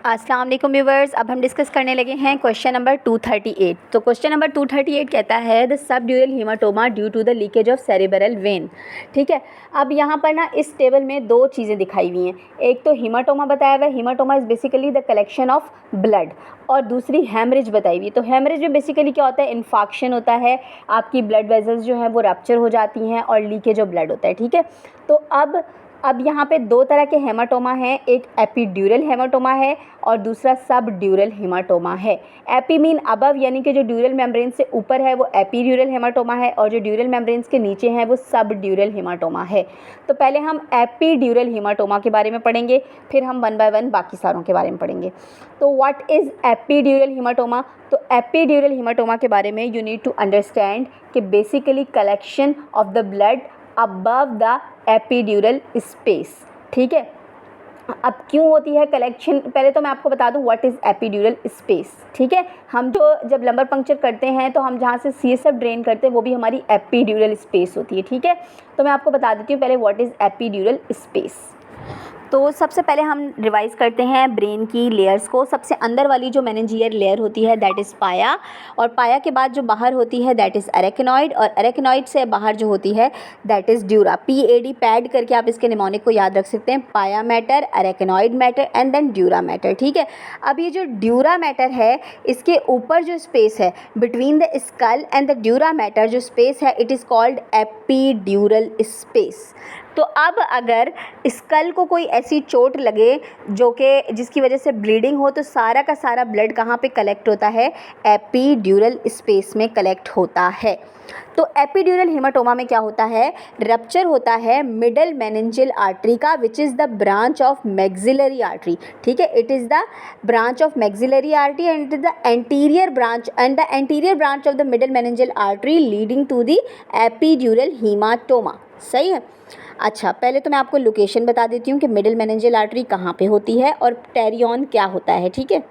अस्सलाम वालेकुम व्यूअर्स। अब हम डिस्कस करने लगे हैं क्वेश्चन नंबर 238। तो क्वेश्चन नंबर 238 कहता है the subdural hematoma due to the leakage of cerebral vein. ठीक है, अब यहाँ पर ना इस टेबल में दो चीज़ें दिखाई हुई हैं। एक तो हीमाटोमा बताया हुआ है, haematoma is basically the collection of blood, और दूसरी हैमरेज बताई हुई है। तो हैमरेज में बेसिकली क्या होता है, इन्फाक्शन होता है, आपकी ब्लड वेजल्स जो हैं वो रप्चर हो जाती हैं और लीकेज ऑफ ब्लड होता है। ठीक है, तो अब यहाँ पे दो तरह के हेमाटोमा हैं, एक एपीड्यूरल हेमाटोमा है और दूसरा सब ड्यूरल हेमाटोमा है। एपी मीन अबव, यानी कि जो ड्यूरल मेम्ब्रेन से ऊपर है वो एपीड्यूरल हेमाटोमा है, और जो ड्यूरल मेम्ब्रेन्स के नीचे हैं वो सब ड्यूरल हेमाटोमा है। तो पहले हम एपीड्यूरल हेमाटोमा के बारे में पढ़ेंगे, फिर हम वन बाय वन बाकी सारों के बारे में पढ़ेंगे। तो व्हाट इज़ एपीड्यूरल हेमाटोमा? तो एपीड्यूरल हेमाटोमा के बारे में यू नीड टू अंडरस्टैंड कि basically collection of the blood above the epidural space. ठीक है, अब क्यों होती है कलेक्शन, पहले तो मैं आपको बता दूं व्हाट इज़ एपीड्यूरल स्पेस। ठीक है, हम जो जब लंबर पंक्चर करते हैं तो हम जहाँ से सीएसएफ ड्रेन करते हैं वो भी हमारी एपीड्यूरल स्पेस होती है। ठीक है, तो मैं आपको बता देती हूँ पहले व्हाट इज़ एपीड्यूरल स्पेस। तो सबसे पहले हम रिवाइज़ करते हैं ब्रेन की लेयर्स को। सबसे अंदर वाली जो मेनिंजियल लेयर होती है दैट इज़ पाया, और पाया के बाद जो बाहर होती है दैट इज़ अरेक्नॉइड, और अरेक्नॉइड से बाहर जो होती है that is dura. PAD pad करके आप इसके निमोनिक को याद रख सकते हैं, pia mater, arachnoid mater and then dura mater. ठीक है, अब ये जो ड्यूरा मैटर है इसके ऊपर जो स्पेस है between the skull and the dura mater, जो स्पेस है it is called epidural space. तो अब अगर स्कल को कोई ऐसी चोट लगे जो कि जिसकी वजह से ब्लीडिंग हो, तो सारा का सारा ब्लड कहाँ पे कलेक्ट होता है? एपीड्यूरल स्पेस में कलेक्ट होता है। तो एपीड्यूरल हेमाटोमा में क्या होता है? रप्चर होता है मिडल मेनिंजियल आर्टरी का, which is the branch of maxillary artery. ठीक है, it is the branch of maxillary artery and it is the anterior branch of the middle meningeal artery leading to the epidural hematoma. सही है। अच्छा, पहले तो मैं आपको लोकेशन बता देती हूँ कि मिडल मेनिंजियल आर्टरी कहाँ पे होती है और टेरियन क्या होता है। ठीक है,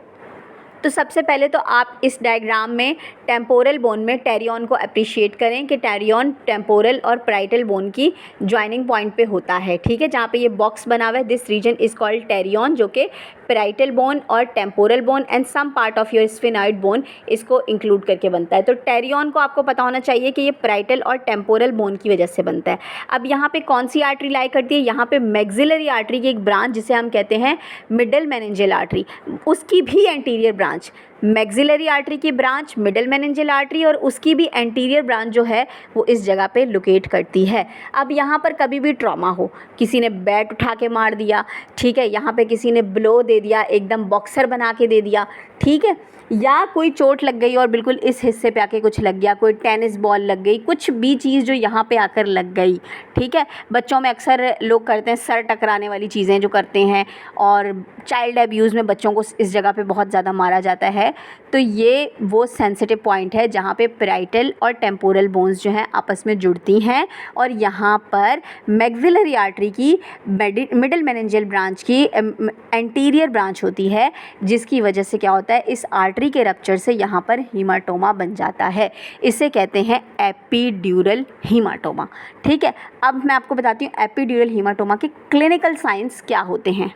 तो सबसे पहले तो आप इस डायग्राम में टेम्पोरल बोन में टेरियन को अप्रिशिएट करें कि टेरियन टेम्पोरल और पैराइटल बोन की ज्वाइनिंग पॉइंट पे होता है। ठीक है, जहाँ पे ये बॉक्स बना हुआ है this region is called pterion, जो कि पैराइटल बोन और temporal bone and some part of your sphenoid bone इसको इंक्लूड करके बनता है। तो टेरियन को आपको पता होना चाहिए कि ये पैराइटल और टेम्पोरल बोन की वजह से बनता है। अब यहाँ पे कौन सी आर्टरी लाई करती है? यहाँ पे मैक्सिलरी आर्टरी की एक ब्रांच जिसे हम कहते हैं मिडल मेनिंजियल आर्टरी, उसकी भी एंटीरियर ब्रांच, मैक्सिलरी आर्टरी की ब्रांच मिडल मेनिंजियल आर्टरी, और उसकी भी एंटीरियर ब्रांच जो है वो इस जगह पे लोकेट करती है। अब यहाँ पर कभी भी ट्रॉमा हो, किसी ने बैट उठा के मार दिया, ठीक है, यहाँ पे किसी ने ब्लो दे दिया, एकदम बॉक्सर बना के दे दिया, ठीक है, या कोई चोट लग गई और बिल्कुल इस हिस्से पे आके कुछ लग गया, कोई टेनिस बॉल लग गई, कुछ भी चीज़ जो यहाँ पे आकर लग गई। ठीक है, बच्चों में अक्सर लोग करते हैं सर टकराने वाली चीज़ें जो करते हैं, और चाइल्ड अब्यूज़ में बच्चों को इस जगह पे बहुत ज़्यादा मारा जाता है। तो ये वो सेंसिटिव पॉइंट है जहाँ पे पैराइटल और टेम्पोरल बोन्स जो हैं आपस में जुड़ती हैं, और यहाँ पर मैक्सिलरी आर्टरी की मिडल मेनिंजियल ब्रांच की एंटीरियर ब्रांच होती है, जिसकी वजह से क्या होता है, इस आर्टरी के रप्चर से यहाँ पर हीमाटोमा बन जाता है। इसे कहते हैं एपीड्यूरल हीमाटोमा। ठीक है, अब मैं आपको बताती हूँ एपीड्यूरल हीमाटोमा के क्लिनिकल साइंस क्या होते हैं।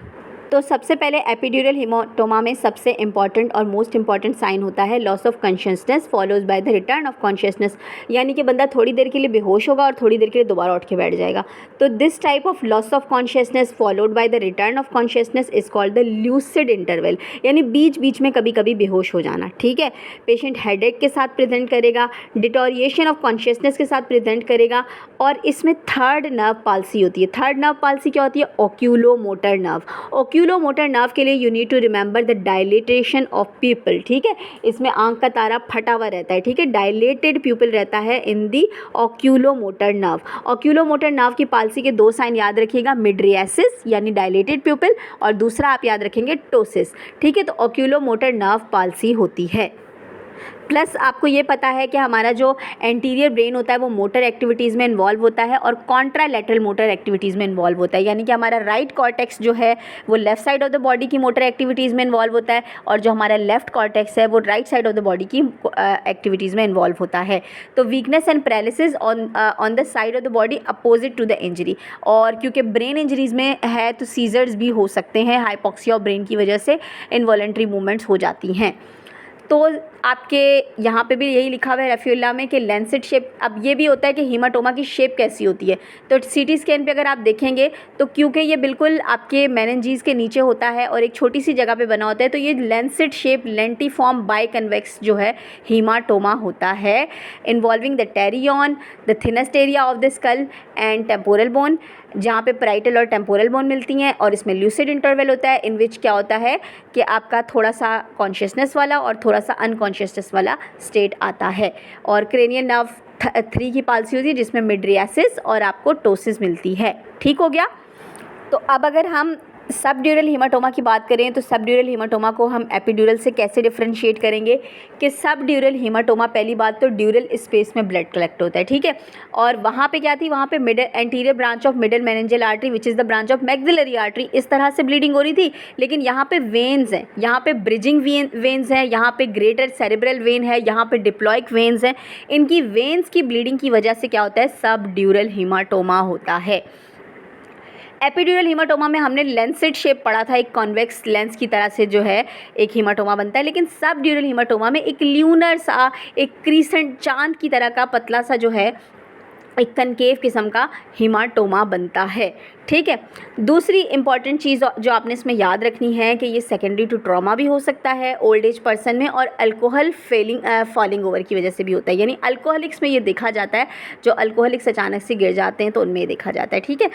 तो सबसे पहले एपीड्यूरल हेमाटोमा में सबसे इंपॉर्टेंट और मोस्ट इंपॉर्टेंट साइन होता है loss of consciousness follows by the return of consciousness, यानी कि बंदा थोड़ी देर के लिए बेहोश होगा और थोड़ी देर के लिए दोबारा उठ के बैठ जाएगा। तो this type of loss of consciousness followed by the return of consciousness is called the lucid interval, यानी बीच बीच में कभी कभी बेहोश हो जाना। ठीक है, पेशेंट हेडेक के साथ प्रेजेंट करेगा, डिटोरिएशन ऑफ कॉन्शियसनेस के साथ प्रेजेंट करेगा, और इसमें थर्ड नर्व पाल्सी होती है। थर्ड नर्व पाल्सी क्या होती है? ओक्यूलोमोटर नर्व। ओक्यूलोमोटर नर्व के लिए you need to remember the dilatation of pupil. ठीक है, इसमें आंख का तारा फटा हुआ रहता है। ठीक है, डायलेटेड प्यूपिल रहता है इन दी ओक्यूलोमोटर नर्व। ओक्यूलोमोटर नर्व की पाल्सी के दो साइन याद रखिएगा, मिड्रियासिस यानी डायलेटेड प्यूपिल, और दूसरा आप याद रखेंगे टोसिस। ठीक है, तो ओक्यूलोमोटर नर्व पाल्सी होती है। प्लस आपको ये पता है कि हमारा जो एंटीरियर ब्रेन होता है वो मोटर एक्टिविटीज़ में इन्वॉल्व होता है और कॉन्ट्रालैटरल मोटर एक्टिविटीज़ में इन्वॉल्व होता है, यानी कि हमारा राइट कॉर्टेक्स जो है वो left side of the body की मोटर एक्टिविटीज़ में इन्वॉल्व होता है और जो हमारा लेफ्ट कॉर्टेक्स है वो right side of the body की एक्टिविटीज़ में इन्वॉल्व होता है। तो weakness and paralysis on the side of the body opposite to the injury, और क्योंकि ब्रेन इंजरीज़ में है तो सीजर्स भी हो सकते हैं, हाइपोक्सिया ऑफ ब्रेन की वजह से इनवॉलेंट्री मूवमेंट्स हो जाती हैं। तो आपके यहाँ पे भी यही लिखा हुआ है रेफ्यूला में कि लेंसेट शेप। अब ये भी होता है कि हीमाटोमा की शेप कैसी होती है, तो सीटी स्कैन पे अगर आप देखेंगे तो क्योंकि ये बिल्कुल आपके मेनिंजीज के नीचे होता है और एक छोटी सी जगह पे बना होता है, तो ये लेंसेट शेप लेंटिफॉर्म बाइकन्वेक्स जो है हीमाटोमा होता है, involving the pterion, the thinnest area of the skull and temporal bone, जहाँ पे पैराइटल और टेम्पोरल बोन मिलती हैं, और इसमें ल्यूसिड इंटरवल होता है इन विच क्या होता है कि आपका थोड़ा सा कॉन्शियसनेस वाला और थोड़ा सा अनकॉन्शियसनेस वाला स्टेट आता है। और क्रेनियल नर्व 3 की पाल्सी होती है जिसमें मिड्रियासिस और आपको टोसिस मिलती है। ठीक हो गया। तो अब अगर हम सब ड्यूरल हीमाटोमा की बात करें तो सब ड्यूरल हीमाटोमा को हम एपिड्यूरल से कैसे डिफरेंशिएट करेंगे कि सब ड्यूरल हीमाटोमा, पहली बात तो ड्यूरल स्पेस में ब्लड कलेक्ट होता है, ठीक है, और वहाँ पे क्या थी, वहाँ पे middle anterior branch of middle meningeal artery which is the branch of maxillary artery, इस तरह से ब्लीडिंग हो रही थी। लेकिन यहाँ पे वेन्स हैं, यहाँ पे ब्रिजिंग वेन्स हैं, यहाँ पे ग्रेटर सेरेब्रल वेन है, यहाँ पे डिप्लॉइक वेन्स हैं। इनकी वेन्स की ब्लीडिंग की वजह से क्या होता है, सब ड्यूरल हीमाटोमा होता है। एपिड्यूरल हीमाटोमा में हमने लेंसेट शेप पढ़ा था, एक कॉन्वेक्स लेंस की तरह से जो है एक हीमाटोमा बनता है, लेकिन सब ड्यूरल हीमाटोमा में एक ल्यूनर सा, एक क्रीसेंट चांद की तरह का पतला सा जो है एक कनकेव किस्म का हीमाटोमा बनता है। ठीक है। दूसरी इंपॉर्टेंट चीज़ जो आपने इसमें याद रखनी है कि ये सेकेंडरी टू ट्रॉमा भी हो सकता है ओल्ड एज पर्सन में, और अल्कोहल फॉलिंग ओवर की वजह से भी होता है, यानी अल्कोहलिक्स में ये देखा जाता है, जो अल्कोहलिक्स अचानक से गिर जाते हैं तो उनमें देखा जाता है। ठीक है।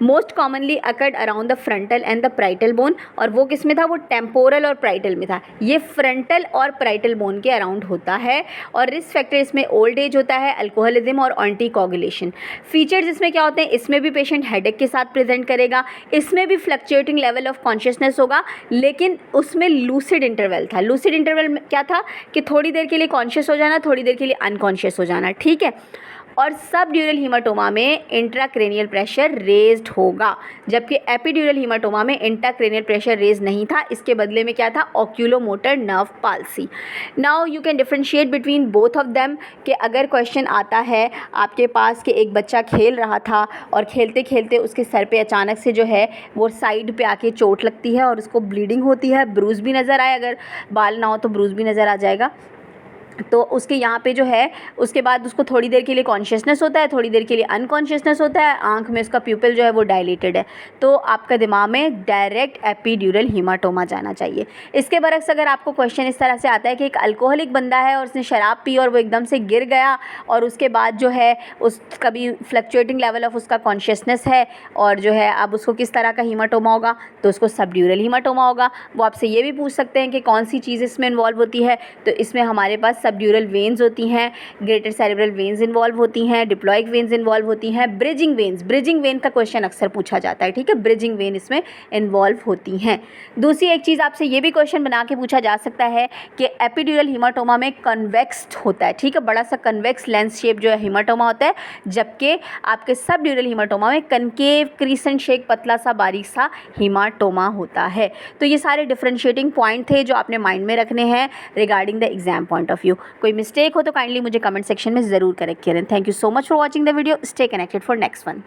Most commonly occurred around the frontal and the parietal bone, और वो किस में था, वो टेम्पोरल और प्राइटल में था। ये फ्रंटल और प्राइटल बोन के अराउंड होता है, और रिस्क फैक्टर इसमें ओल्ड एज होता है, अल्कोहलिज्म और एंटीकोगुलेशन। फीचर्स इसमें क्या होते हैं, इसमें भी पेशेंट हेडेक के साथ प्रेजेंट करेगा, इसमें भी फ्लक्चुएटिंग लेवल ऑफ कॉन्शियसनेस होगा, लेकिन उसमें लूसिड इंटरवल था। लूसिड इंटरवल में क्या था कि थोड़ी देर के लिए कॉन्शियस हो जाना, थोड़ी देर के लिए अनकॉन्शियस हो जाना। ठीक है। और सब ड्यूरल हीमाटोमा में इंट्राक्रेनियल प्रेशर रेज्ड होगा, जबकि एपिड्यूरल हीमाटोमा में इंट्राक्रेनियल प्रेशर रेज नहीं था, इसके बदले में क्या था, oculomotor nerve palsy. Now you can differentiate between both of them, कि अगर क्वेश्चन आता है आपके पास कि एक बच्चा खेल रहा था और खेलते खेलते उसके सर पे अचानक से जो है वो साइड पे आके चोट लगती है और उसको ब्लीडिंग होती है, ब्रूज भी नज़र आए, अगर बाल ना हो तो ब्रूज भी नज़र आ जाएगा, तो उसके यहाँ पे जो है उसके बाद उसको थोड़ी देर के लिए कॉन्शियसनेस होता है, थोड़ी देर के लिए अनकॉन्शियसनेस होता है, आंख में उसका प्यूपिल जो है वो डायलेटेड है, तो आपका दिमाग में डायरेक्ट एपिड्यूरल हीमाटोमा जाना चाहिए। इसके बरक्स अगर आपको क्वेश्चन इस तरह से आता है कि एक अल्कोहलिक बंदा है और उसने शराब पी और वो एकदम से गिर गया और उसके बाद जो है उसका भी फ्लक्चुएटिंग लेवल ऑफ उसका कॉन्शियसनेस है और जो है अब उसको किस तरह का हीमाटोमा होगा, तो उसको सबड्यूरल हीमाटोमा होगा। वो आपसे ये भी पूछ सकते हैं कि कौन सी चीज़ इसमें इन्वॉल्व होती है, तो इसमें हमारे पास सबड्यूरल वेन्स होती हैं, ग्रेटर सेरेब्रल वेन्स इन्वॉल्व होती हैं, डिप्लॉइक वेन्स इन्वॉल्व होती हैं, ब्रिजिंग वेन्स, ब्रिजिंग वेन का क्वेश्चन अक्सर पूछा जाता है। ठीक है। ब्रिजिंग वेन इसमें इन्वॉल्व होती हैं। दूसरी एक चीज़ आपसे ये भी क्वेश्चन बना के पूछा जा सकता है कि एपिड्यूरल हीमाटोमा में कन्वेक्स्ड होता है, ठीक है, बड़ा सा कन्वेक्स लेंस शेप जो है हीमाटोमा होता है, जबकि आपके सबड्यूरल हीमाटोमा में कनकेव क्रीसेंट शेप पतला सा बारीक सा हीमाटोमा होता है। तो ये सारे डिफरेंशिएटिंग पॉइंट थे जो आपने माइंड में रखने हैं regarding the exam point of view. कोई मिस्टेक हो तो काइंडली मुझे कमेंट सेक्शन में ज़रूर करेक्ट करें। Thank you so much for watching the video. Stay connected for next one.